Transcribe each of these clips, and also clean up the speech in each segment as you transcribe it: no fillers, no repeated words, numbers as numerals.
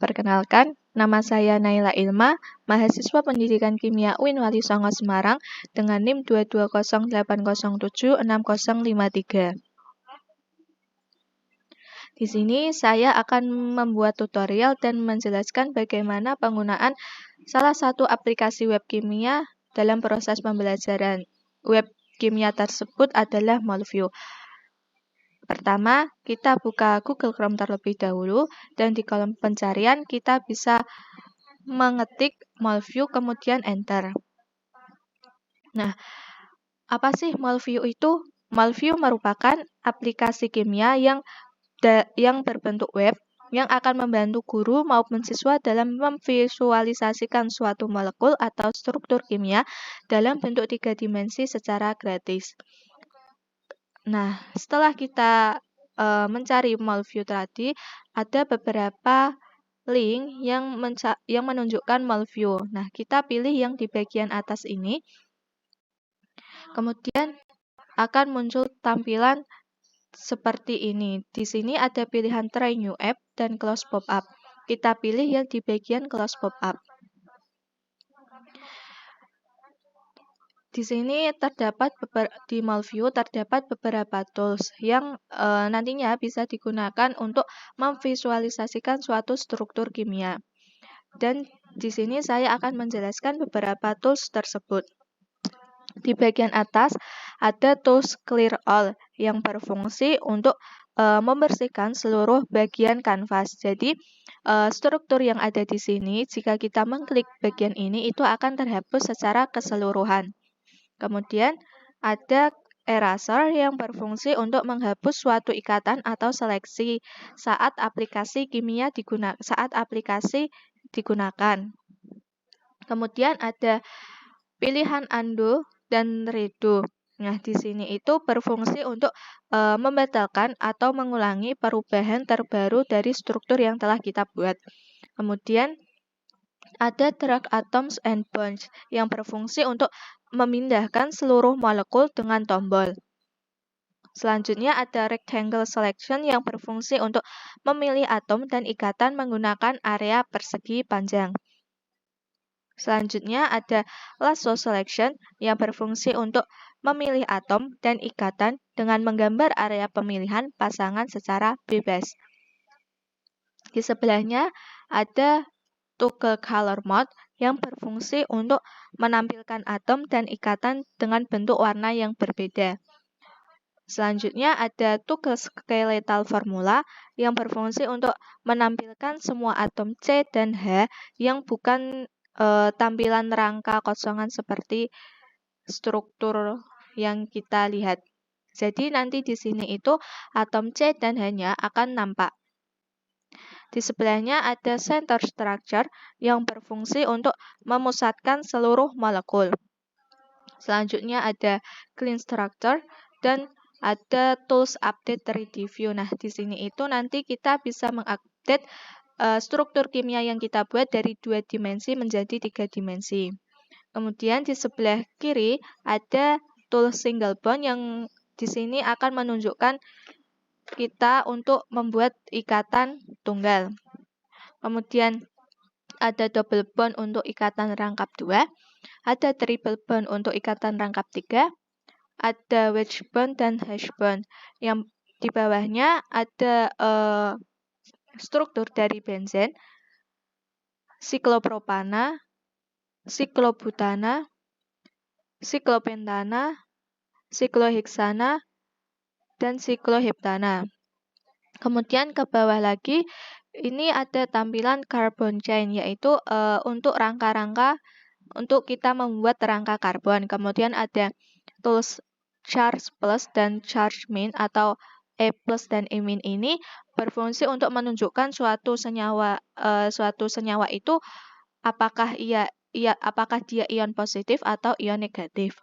Perkenalkan, nama saya Naila Ilma, mahasiswa Pendidikan Kimia UIN Wali Songo Semarang dengan NIM 22080760053. Di sini saya akan membuat tutorial dan menjelaskan bagaimana penggunaan salah satu aplikasi web kimia dalam proses pembelajaran. Web kimia tersebut adalah Molview. Pertama, kita buka Google Chrome terlebih dahulu, dan di kolom pencarian kita bisa mengetik Molview kemudian enter. Nah, apa sih Molview itu? Molview merupakan aplikasi kimia yang berbentuk web yang akan membantu guru maupun siswa dalam memvisualisasikan suatu molekul atau struktur kimia dalam bentuk 3 dimensi secara gratis. Nah, setelah kita mencari Molview tadi, ada beberapa link yang menunjukkan Molview. Nah, kita pilih yang di bagian atas ini. Kemudian akan muncul tampilan seperti ini. Di sini ada pilihan Try New App dan Close Pop-up. Kita pilih yang di bagian Close Pop-up. Di sini di Molview terdapat beberapa tools yang nantinya bisa digunakan untuk memvisualisasikan suatu struktur kimia. Dan di sini saya akan menjelaskan beberapa tools tersebut. Di bagian atas ada tools Clear All yang berfungsi untuk membersihkan seluruh bagian kanvas. Jadi, struktur yang ada di sini, jika kita mengklik bagian ini, itu akan terhapus secara keseluruhan. Kemudian, ada Eraser yang berfungsi untuk menghapus suatu ikatan atau seleksi saat aplikasi digunakan. Kemudian ada pilihan Undo dan Redo. Nah, di sini itu berfungsi untuk membatalkan atau mengulangi perubahan terbaru dari struktur yang telah kita buat. Kemudian ada Drag Atoms and Bonds yang berfungsi untuk memindahkan seluruh molekul dengan tombol. Selanjutnya ada Rectangle Selection yang berfungsi untuk memilih atom dan ikatan menggunakan area persegi panjang. Selanjutnya ada Lasso Selection yang berfungsi untuk memilih atom dan ikatan dengan menggambar area pemilihan pasangan secara bebas. Di sebelahnya ada Toggle Color Mode yang berfungsi untuk menampilkan atom dan ikatan dengan bentuk warna yang berbeda. Selanjutnya ada Toggle Skeletal Formula yang berfungsi untuk menampilkan semua atom C dan H yang bukan tampilan rangka kosongan seperti struktur yang kita lihat. Jadi nanti di sini itu atom C dan H-nya akan nampak. Di sebelahnya ada Center Structure yang berfungsi untuk memusatkan seluruh molekul. Selanjutnya ada Clean Structure dan ada Tools Update 3D View. Nah, di sini itu nanti kita bisa mengupdate struktur kimia yang kita buat dari 2 dimensi menjadi 3 dimensi. Kemudian di sebelah kiri ada tool Single Bond yang di sini akan menunjukkan kita untuk membuat ikatan tunggal. Kemudian ada Double Bond untuk ikatan rangkap 2, ada Triple Bond untuk ikatan rangkap 3, ada Wedge Bond dan Hash Bond. Yang di bawahnya ada struktur dari benzen, siklopropana, siklobutana, siklopentana, sikloheksana, dan sikloheptana. Kemudian ke bawah lagi, ini ada tampilan carbon chain, yaitu untuk rangka-rangka untuk kita membuat rangka karbon. Kemudian ada tools charge plus dan charge min atau E plus dan E min ini berfungsi untuk menunjukkan suatu senyawa itu apakah dia ion positif atau ion negatif.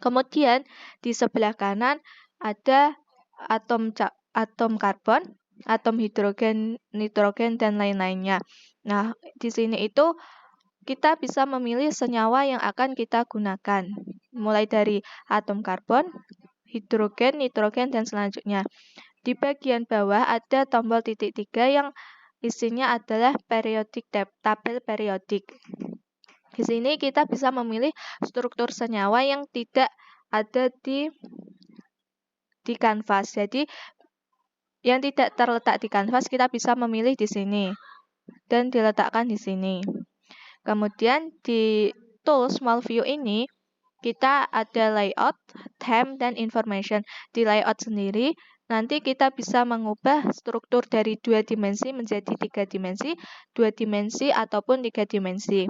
Kemudian di sebelah kanan ada atom karbon, atom hidrogen, nitrogen dan lain-lainnya. Nah, di sini itu kita bisa memilih senyawa yang akan kita gunakan, mulai dari atom karbon, hidrogen, nitrogen, dan selanjutnya. Di bagian bawah ada tombol titik 3 yang isinya adalah tabel periodik. Di sini kita bisa memilih struktur senyawa yang tidak ada di kanvas. Jadi yang tidak terletak di kanvas kita bisa memilih di sini dan diletakkan di sini. Kemudian di tool small view ini kita ada layout, theme, dan information. Di layout sendiri nanti kita bisa mengubah struktur dari 2 dimensi menjadi 3 dimensi, 2 dimensi ataupun 3 dimensi.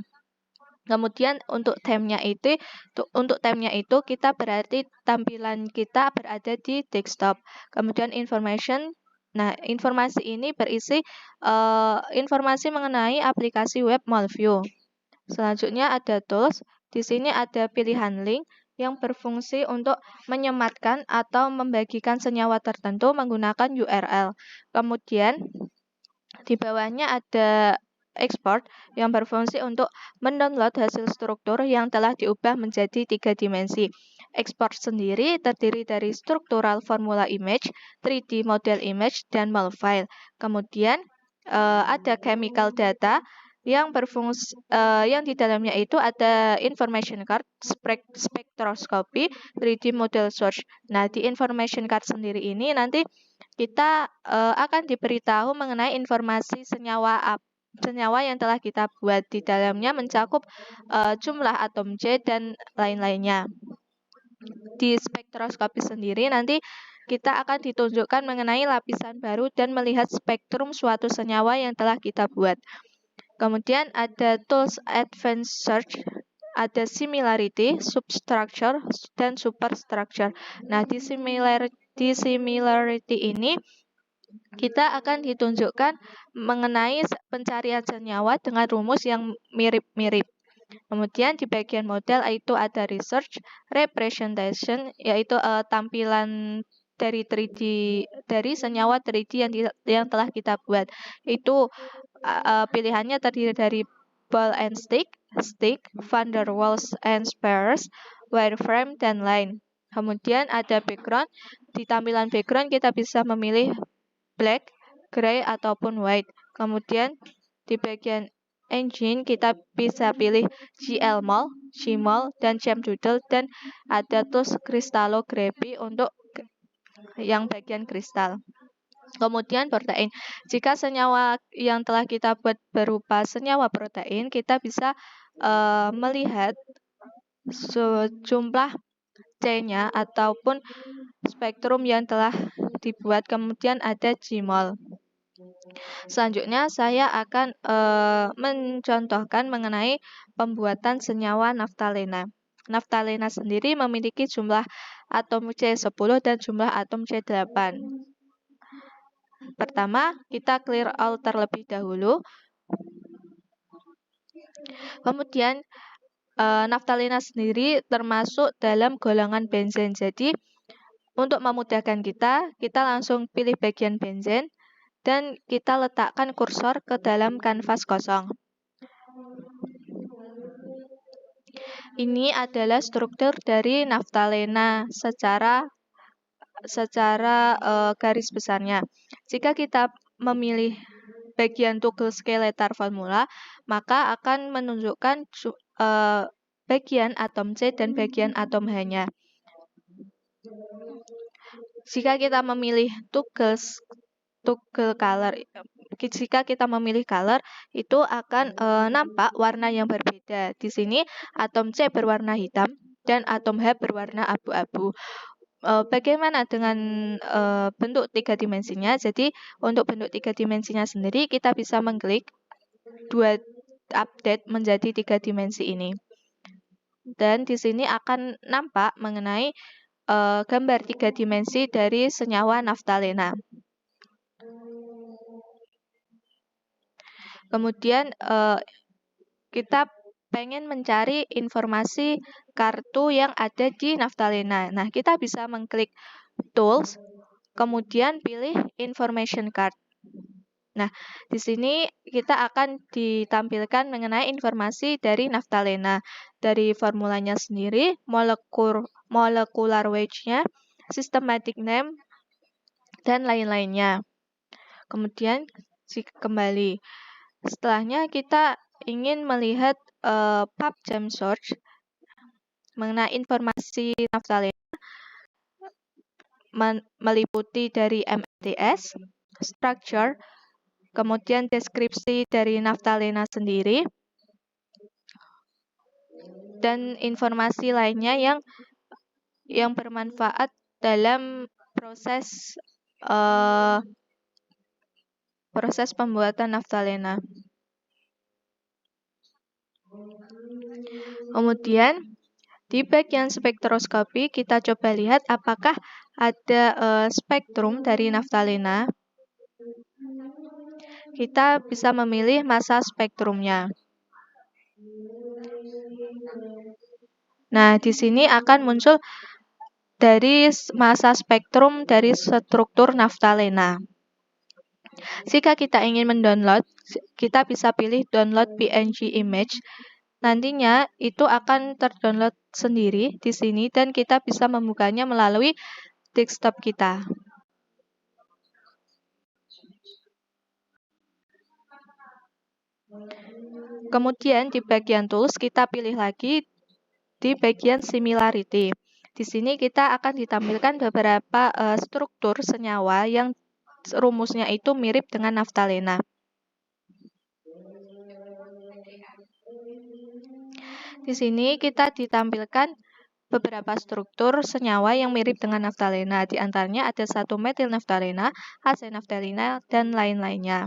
Kemudian untuk theme-nya itu kita berarti tampilan kita berada di desktop. Kemudian information, nah informasi ini berisi informasi mengenai aplikasi web Molview. Selanjutnya ada tools. Di sini ada pilihan link yang berfungsi untuk menyematkan atau membagikan senyawa tertentu menggunakan URL. Kemudian di bawahnya ada export yang berfungsi untuk mendownload hasil struktur yang telah diubah menjadi 3 dimensi. Export sendiri terdiri dari structural formula image, 3D model image, dan molfile. Kemudian ada chemical data yang berfungsi yang di dalamnya itu ada information card, spectroscopy, 3D model search. Nah, di information card sendiri ini nanti kita akan diberitahu mengenai informasi senyawa yang telah kita buat. Di dalamnya mencakup jumlah atom C dan lain-lainnya. Di spektroskopi sendiri nanti kita akan ditunjukkan mengenai lapisan baru dan melihat spektrum suatu senyawa yang telah kita buat. Kemudian ada tools advanced search, ada similarity, substructure, dan superstructure. Nah, di similarity ini kita akan ditunjukkan mengenai pencarian senyawa dengan rumus yang mirip-mirip. Kemudian di bagian model itu ada research, representation, yaitu tampilan dari senyawa 3D yang telah kita buat. Itu pilihannya terdiri dari ball and stick, van der Waals and spares, wireframe, dan line. Kemudian ada background. Di tampilan background kita bisa memilih black, gray, ataupun white. Kemudian di bagian engine kita bisa pilih GLMOL, Gmol, dan Gemdoodle, dan ada tools crystallography untuk yang bagian kristal. Kemudian protein. Jika senyawa yang telah kita buat berupa senyawa protein, kita bisa melihat sejumlah C-nya ataupun spektrum yang telah dibuat. Kemudian ada Gmol. Selanjutnya saya akan mencontohkan mengenai pembuatan senyawa naftalena. Naftalena sendiri memiliki jumlah atom C10 dan jumlah atom C8. Pertama, kita clear all terlebih dahulu. Kemudian naftalena sendiri termasuk dalam golongan benzen. Jadi untuk memudahkan kita langsung pilih bagian benzen dan kita letakkan kursor ke dalam kanvas kosong. Ini adalah struktur dari naftalena secara garis besarnya. Jika kita memilih bagian toggle skeletal formula, maka akan menunjukkan bagian atom C dan bagian atom H-nya. Jika kita memilih toggle color, jika kita memilih color, itu akan nampak warna yang berbeda. Di sini atom C berwarna hitam dan atom H berwarna abu-abu. Bagaimana dengan bentuk 3 dimensinya? Jadi untuk bentuk 3 dimensinya sendiri kita bisa mengklik update menjadi 3 dimensi ini. Dan di sini akan nampak mengenai gambar 3 dimensi dari senyawa naftalena. Kemudian kita pengen mencari informasi kartu yang ada di naftalena. Nah, kita bisa mengklik tools, kemudian pilih information card. Nah, di sini kita akan ditampilkan mengenai informasi dari naftalena, dari formulanya sendiri, molecular weight-nya, systematic name, dan lain-lainnya. Kemudian kembali. Setelahnya kita ingin melihat PubChem search mengenai informasi naftalena meliputi dari MNTS, structure, kemudian deskripsi dari naftalena sendiri, dan informasi lainnya yang bermanfaat dalam proses pembuatan naftalena. Kemudian di bagian spektroskopi kita coba lihat apakah ada spektrum dari naftalena. Kita bisa memilih massa spektrumnya. Nah, di sini akan muncul dari massa spektrum dari struktur naftalena. Jika kita ingin mendownload, kita bisa pilih download PNG image. Nantinya itu akan terdownload sendiri di sini dan kita bisa membukanya melalui desktop kita. Kemudian di bagian tools kita pilih lagi di bagian similarity. Di sini kita akan ditampilkan beberapa struktur senyawa yang rumusnya itu mirip dengan naftalena. Di sini kita ditampilkan beberapa struktur senyawa yang mirip dengan naftalena. Di antaranya ada 1-metil naftalena, asenaftalena, dan lain-lainnya.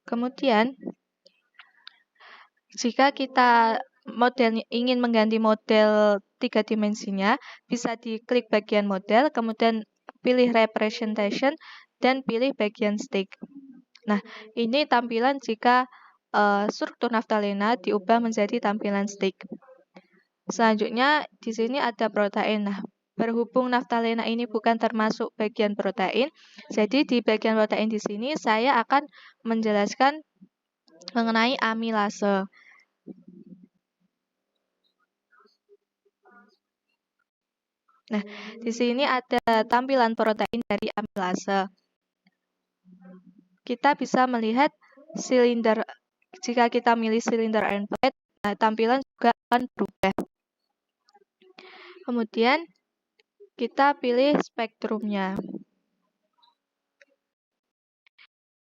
Kemudian, jika kita ingin mengganti model 3 dimensinya, bisa diklik bagian model, kemudian pilih representation, dan pilih bagian stick. Nah, ini tampilan jika struktur naftalena diubah menjadi tampilan stick. Selanjutnya, di sini ada protein. Nah, berhubung naftalena ini bukan termasuk bagian protein, jadi di bagian protein di sini saya akan menjelaskan mengenai amilase. Nah, di sini ada tampilan protein dari amilase. Kita bisa melihat silinder. Jika kita milih silinder end plate, nah, tampilan juga akan berubah. Kemudian kita pilih spektrumnya.